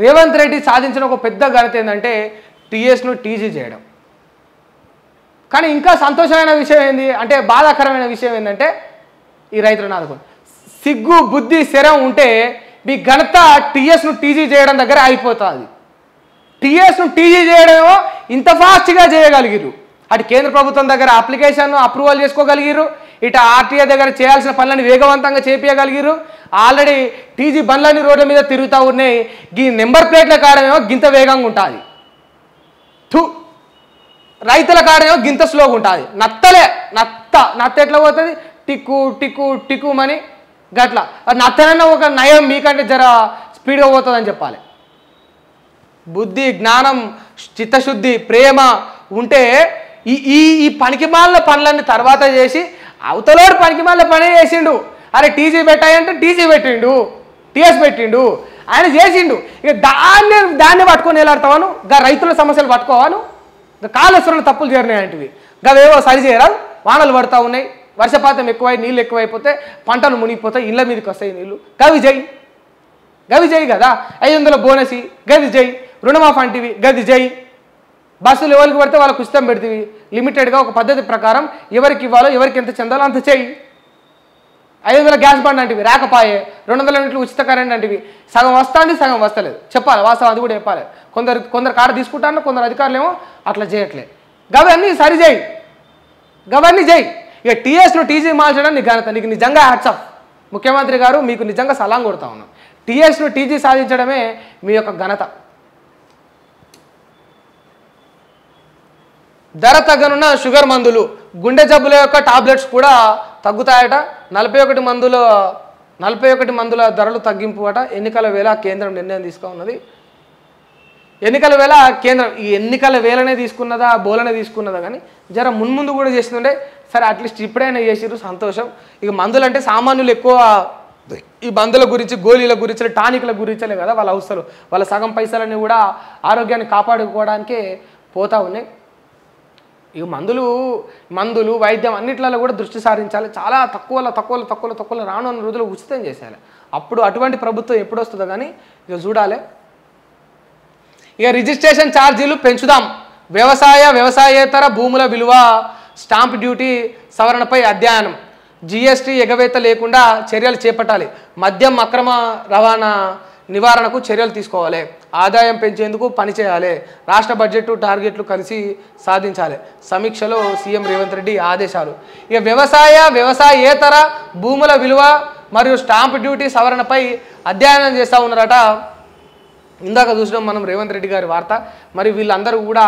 రేవంత్ రెడ్డి సాధించిన ఒక పెద్ద ఘనత ఏంటంటే టీఎస్ను టీజీ చేయడం. కానీ ఇంకా సంతోషమైన విషయం ఏంది అంటే బాధాకరమైన విషయం ఏంటంటే ఈ రైతులను ఆదుకోండి. సిగ్గు బుద్ధి శరం ఉంటే మీ ఘనత టీఎస్ను టీజీ చేయడం దగ్గర అయిపోతుంది. టీఎస్ను టీజీ చేయడమేమో ఇంత ఫాస్ట్గా చేయగలిగిరు. అటు కేంద్ర ప్రభుత్వం దగ్గర అప్లికేషన్ అప్రూవల్ చేసుకోగలిగిరు, ఇటు ఆర్టీఏ దగ్గర చేయాల్సిన పనులని వేగవంతంగా చేపించగలిగిరు. ఆల్రెడీ టీజీ బండ్లన్నీ రోడ్ల మీద తిరుగుతూ ఉన్నాయి. ఈ నెంబర్ ప్లేట్ల కాడమేమో గింత వేగంగా ఉంటుంది, రైతుల కాడమేమో గింత స్లోగా ఉంటుంది. నత్త ఎట్లా పోతుంది టిక్కు టిక్కు టిక్కుమని గట్లా. నత్తనన్నా ఒక నయం మీకంటే జర స్పీడ్గా పోతుందని చెప్పాలి. బుద్ధి జ్ఞానం చిత్తశుద్ధి ప్రేమ ఉంటే ఈ పనికిమాల పనులన్నీ తర్వాత చేసి అవతలోడు పనికిమాల పని చేసిండు. అరే టీసీ పెట్టాయంటే టీసీ పెట్టిండు, టీఎస్ పెట్టిండు, ఆయన చేసిండు. ఇక దాన్ని పట్టుకొని వెళ్ళాడతావాను, గా రైతుల సమస్యలు పట్టుకోవాను, కాళేశ్వరంలో తప్పులు చేరినాయంటివి గవేవో సరి చేయరాదు. వానలు పడతా ఉన్నాయి, వర్షపాతం ఎక్కువై నీళ్ళు ఎక్కువైపోతే పంటలు మునిగిపోతాయి, ఇళ్ళ మీదకి వస్తాయి నీళ్ళు. గవి జై కదా. 500 బోనసి గది జై, రుణమాఫ్ అంటివి గది జై. బస్సులు ఎవరికి పడితే వాళ్ళకు ఉచితం పెడితే లిమిటెడ్గా ఒక పద్ధతి ప్రకారం ఎవరికి ఇవ్వాలో ఎవరికి ఎంత చెందాలో అంత చెయ్యి. 500 గ్యాస్ బండ్ అంటివి రాకపాయే, 200 యూనిట్లు ఉచిత కరెంట్ అంటివి సగం వస్తుంది సగం వస్తలేదు. చెప్పాలి వాస్తవం, అది కూడా చెప్పాలి. కొందరు కారు తీసుకుంటాను, కొందరు అధికారులు ఏమో అట్లా చేయట్లే. గవన్నీ సరి చేయి, గవన్నీ చేయి. ఇక టీఎస్ను టీజీ మార్చడం నీ ఘనత, నీకు నిజంగా హ్యాట్స్ ఆఫ్. ముఖ్యమంత్రి గారు మీకు నిజంగా సలాం కొడతా ఉన్నాం. టీఎస్ను టీజీ సాధించడమే మీ యొక్క ఘనత. ధర తగ్గనున్న షుగర్ మందులు, గుండె జబ్బుల యొక్క టాబ్లెట్స్ కూడా తగ్గుతాయట. 41 మందుల ధరలు తగ్గింపు అట. ఎన్నికల వేళ కేంద్రం నిర్ణయం తీసుకున్నది. ఎన్నికల వేళ కేంద్రం ఈ ఎన్నికల వేళనే తీసుకున్నదా బోలనే తీసుకున్నదా కానీ జర మున్ముందు కూడా చేస్తుండే. సరే అట్లీస్ట్ ఇప్పుడైనా చేసిర్రు, సంతోషం. ఇక మందులు అంటే సామాన్యులు ఎక్కువ ఈ మందుల గురించి, గోళీల గురించి, టానిక్ల గురించలే కదా వాళ్ళ అవసరం. వాళ్ళ సగం పైసలన్నీ కూడా ఆరోగ్యాన్ని కాపాడుకోవడానికే పోతూ ఉన్నాయి. ఇక మందులు వైద్యం అన్నిట్లలో కూడా దృష్టి సారించాలి. చాలా తక్కువ రానున్న రోజులు ఉచితం చేసేయాలి. అప్పుడు అటువంటి ప్రభుత్వం ఎప్పుడు వస్తుందో కానీ ఇక చూడాలి. ఇక రిజిస్ట్రేషన్ ఛార్జీలు పెంచుదాం, వ్యవసాయేతర భూముల విలువ, స్టాంప్ డ్యూటీ సవరణపై అధ్యయనం, జీఎస్టీ ఎగవేత లేకుండా చర్యలు చేపట్టాలి, మద్యం అక్రమ రవాణా నివారణకు చర్యలు తీసుకోవాలి, ఆదాయం పెంచేందుకు పనిచేయాలి, రాష్ట్ర బడ్జెట్ టార్గెట్లు కలిసి సాధించాలి. సమీక్షలో సీఎం రేవంత్ రెడ్డి ఆదేశాలు. ఇక వ్యవసాయేతర భూముల విలువ మరియు స్టాంప్ డ్యూటీ సవరణపై అధ్యయనం చేస్తూ ఉన్నారట. ఇందాక చూసినాం మనం రేవంత్ రెడ్డి గారి వార్త. మరి వీళ్ళందరూ కూడా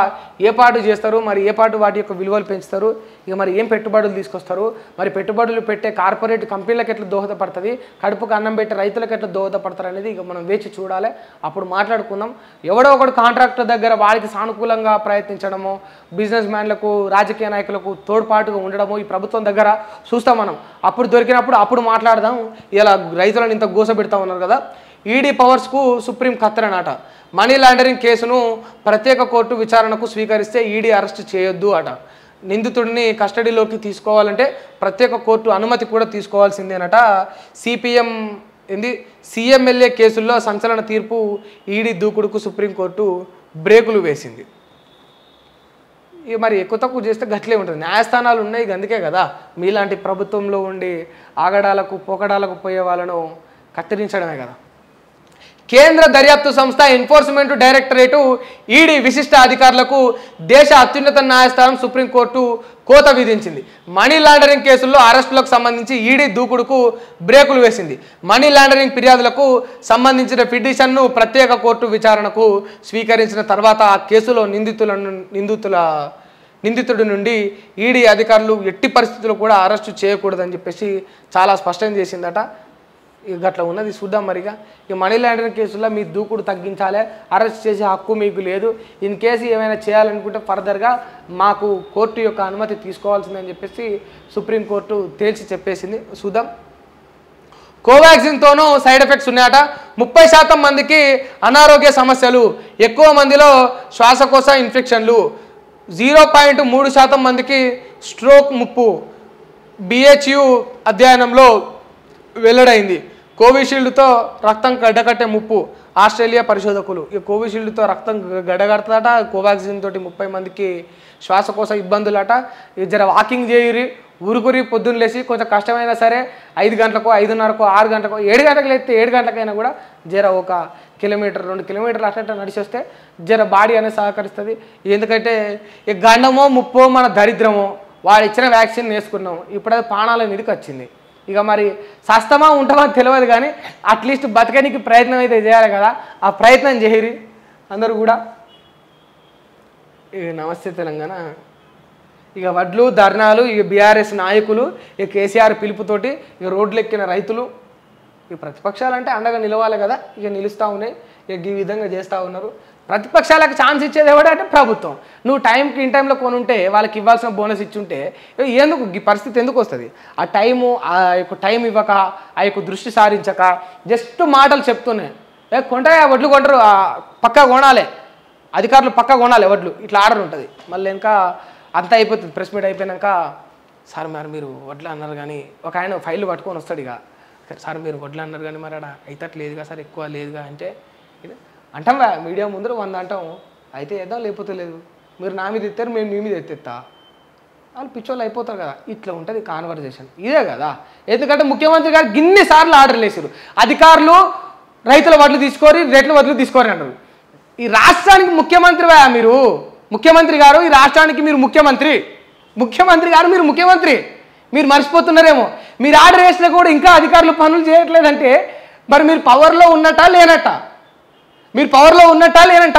ఏ పాటు చేస్తారు, మరి ఏ పాటు వాటి యొక్క విలువలు పెంచుతారు, ఇక మరి ఏం పెట్టుబడులు తీసుకొస్తారు, మరి పెట్టుబడులు పెట్టే కార్పొరేట్ కంపెనీలకు ఎట్లా దోహదపడుతుంది, కడుపుకు అన్నం పెట్టే రైతులకు ఎట్లా దోహదపడతారు అనేది ఇక మనం వేచి చూడాలి. అప్పుడు మాట్లాడుకుందాం. ఎవడో ఒకడు కాంట్రాక్టర్ దగ్గర వారికి సానుకూలంగా ప్రయత్నించడము, బిజినెస్ మ్యాన్లకు రాజకీయ నాయకులకు తోడ్పాటుగా ఉండడము ఈ ప్రభుత్వం దగ్గర చూస్తాం మనం. అప్పుడు దొరికినప్పుడు అప్పుడు మాట్లాడదాం. ఇలా రైతులను ఇంత గోసపెడతా ఉన్నారు కదా. ఈడీ పవర్స్కు సుప్రీం ఖత్తరనట. మనీ లాండరింగ్ కేసును ప్రత్యేక కోర్టు విచారణకు స్వీకరిస్తే ఈడీ అరెస్ట్ చేయొద్దు అట. నిందితుడిని కస్టడీలోకి తీసుకోవాలంటే ప్రత్యేక కోర్టు అనుమతి కూడా తీసుకోవాల్సిందేనట. సీఎంఎల్ఏ కేసుల్లో సంచలన తీర్పు, ఈడీ దూకుడుకు సుప్రీంకోర్టు బ్రేకులు వేసింది. ఇక మరి ఎక్కువ తక్కువ చేస్తే గట్లే ఉంటుంది. న్యాయస్థానాలు ఉన్నాయి, అందుకే కదా మీలాంటి ప్రభుత్వంలో ఉండి ఆగడాలకు పోకడాలకు పోయే వాళ్ళను కత్తిరించడమే కదా. కేంద్ర దర్యాప్తు సంస్థ ఎన్ఫోర్స్మెంట్ డైరెక్టరేటు ఈడీ విశిష్ట అధికారులకు దేశ అత్యున్నత న్యాయస్థానం సుప్రీంకోర్టు కోత విధించింది. మనీ లాండరింగ్ కేసుల్లో అరెస్టులకు సంబంధించి ఈడీ దూకుడుకు బ్రేకులు వేసింది. మనీ లాండరింగ్ ఫిర్యాదులకు సంబంధించిన పిటిషన్ను ప్రత్యేక కోర్టు విచారణకు స్వీకరించిన తర్వాత ఆ కేసులో నిందితుడి నుండి ఈడీ అధికారులు ఎట్టి పరిస్థితుల్లో కూడా అరెస్టు చేయకూడదని చెప్పేసి చాలా స్పష్టం చేసిందట. ఇక అట్లా ఉన్నది చూద్దాం. మరిగా ఈ మనీ లాండరింగ్ కేసుల్లో మీ దూకుడు తగ్గించాలి, అరెస్ట్ చేసే హక్కు మీకు లేదు. ఇన్ కేసు ఏమైనా చేయాలనుకుంటే ఫర్దర్గా మాకు కోర్టు యొక్క అనుమతి తీసుకోవాల్సిందని చెప్పేసి సుప్రీంకోర్టు తేల్చి చెప్పేసింది. చూద్దాం. కోవాక్సిన్తోనూ సైడ్ ఎఫెక్ట్స్ ఉన్నాయట. 30% మందికి అనారోగ్య సమస్యలు, ఎక్కువ మందిలో శ్వాసకోశ ఇన్ఫెక్షన్లు, 0.3% మందికి స్ట్రోక్ ముప్పు BHU అధ్యయనంలో వెల్లడైంది. కోవిషీల్డ్తో రక్తం గడ్డకట్టే ముప్పు ఆస్ట్రేలియా పరిశోధకులు. ఈ కోవిషీల్డ్తో రక్తం గడ్డగడతాట, కోవాక్సిన్ తోటి 30 మందికి శ్వాసకోశ ఇబ్బందులట. ఇది జర వాకింగ్ చేయరి, ఊరుకురి, పొద్దున్న లేచి కొంచెం కష్టమైనా సరే 5 గంటలకో 5:30కో 6 గంటలకో 7 గంటలకు లేస్తే 7 గంటలకైనా కూడా జర 1 కిలోమీటర్ 2 కిలోమీటర్లు అట్లా నడిచి వస్తే జర బాడీ అనేది సహకరిస్తుంది. ఎందుకంటే ఈ గండమో ముప్పో మన దరిద్రమో వాడు ఇచ్చిన వ్యాక్సిన్ వేసుకున్నాం, ఇప్పుడు అది ప్రాణాల మీదకి వచ్చింది. ఇక మరి సస్తమా ఉంటామో తెలియదు కానీ అట్లీస్ట్ బతకనికి ప్రయత్నం అయితే చేయాలి కదా, ఆ ప్రయత్నం చేయరి అందరూ కూడా. ఇక నమస్తే తెలంగాణ. ఇక వడ్లు ధర్నాలు, ఇక బీఆర్ఎస్ నాయకులు, ఇక కేసీఆర్ పిలుపుతోటి ఇక రోడ్లు ఎక్కిన రైతులు. ఇక ప్రతిపక్షాలు అంటే అండగా నిలవాలి కదా, ఇక నిలుస్తూ ఉన్నాయి, ఇక ఈ విధంగా చేస్తూ ఉన్నారు. ప్రతిపక్షాలకు ఛాన్స్ ఇచ్చేది ఎవడ అంటే ప్రభుత్వం. నువ్వు టైంకి ఇన్ టైంలో కొనుంటే వాళ్ళకి ఇవ్వాల్సిన బోనస్ ఇచ్చుంటే ఎందుకు ఈ పరిస్థితి ఎందుకు వస్తుంది? ఆ టైం ఇవ్వక, ఆ యొక్క దృష్టి సారించక జస్ట్ మాటలు చెప్తున్నాయి. కొంటాయి ఆ వడ్లు కొంటారు, పక్కా కొనాలి, అధికారులు పక్కా కొనాలి వడ్లు, ఇట్లా ఆర్డర్ ఉంటుంది. మళ్ళీ ఇంకా అంతా అయిపోతుంది. ప్రెస్ మీట్ అయిపోయాక సార్ మరి మీరు వడ్లు అన్నారు కానీ ఒక ఆయన ఫైల్ పట్టుకొని వస్తాడు. ఇక సార్ మీరు వడ్లు అన్నారు కానీ మరి అక్కడ అయితట్లేదుగా సార్, ఎక్కువ లేదుగా అంటే అంటాం మీడియా ముందర 100 అంటాం, అయితే ఏదో లేకపోతే లేదు, మీరు నా మీద ఎత్తారు మేము మీ మీద ఎత్తెత్తా, వాళ్ళు పిచ్చోళ్ళు అయిపోతారు కదా. ఇట్లా ఉంటుంది కాన్వర్జేషన్, ఇదే కదా. ఎందుకంటే ముఖ్యమంత్రి గారు గిన్నిసార్లు ఆర్డర్లు వేసారు, అధికారులు రైతుల వడ్లు తీసుకోరి, రేట్ల వడ్లు తీసుకోరి అన్నారు. ఈ రాష్ట్రానికి ముఖ్యమంత్రి మీరు, ముఖ్యమంత్రి గారు ఈ రాష్ట్రానికి మీరు ముఖ్యమంత్రి గారు మీరు ముఖ్యమంత్రి, మీరు మర్చిపోతున్నారేమో. మీరు ఆర్డర్ వేసినా కూడా ఇంకా అధికారులు పనులు చేయట్లేదంటే మరి మీరు పవర్లో ఉన్నట్టా లేనట్టా? మీరు పవర్లో ఉన్నట్టా లేనంట?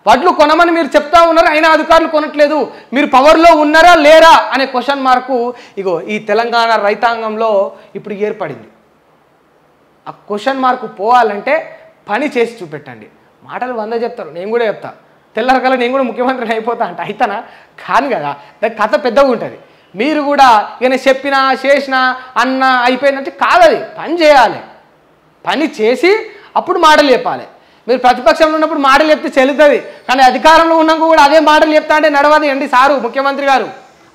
వడ్లు కొనమని మీరు చెప్తా ఉన్నారు, అయినా అధికారులు కొనట్లేదు. మీరు పవర్లో ఉన్నారా లేరా అనే క్వశ్చన్ మార్కు ఇగో ఈ తెలంగాణ రైతాంగంలో ఇప్పుడు ఏర్పడింది. ఆ క్వశ్చన్ మార్కు పోవాలంటే పని చేసి చూపెట్టండి. మాటలు 100 చెప్తారు, నేను కూడా చెప్తా, తెల్లరకల్లా నేను కూడా ముఖ్యమంత్రిని అయిపోతా అంటే అయితేనా? కాను కదా, దాని కథ పెద్దగా ఉంటుంది. మీరు కూడా ఇక చెప్పినా చేసినా అన్న అయిపోయిందంటే కాదది. పని చేయాలి, పని చేసి అప్పుడు మాటలు చెప్పాలి. మీరు ప్రతిపక్షంలో ఉన్నప్పుడు మాటలు చెప్తే చెల్లుతుంది, కానీ అధికారంలో ఉన్నాక కూడా అదే మాటలు చెప్తా అంటే నడవదు అండి సారు ముఖ్యమంత్రి గారు.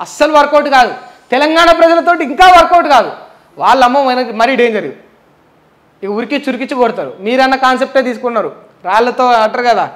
అస్సలు వర్కౌట్ కాదు. తెలంగాణ ప్రజలతో ఇంకా వర్కౌట్ కాదు. వాళ్ళమ్మ మనకి మరీ డేంజర్. ఇక ఉరికి చురికిచ్చి కొడతారు. మీరన్న కాన్సెప్టే తీసుకున్నారు, రాళ్ళతో అంటారు కదా.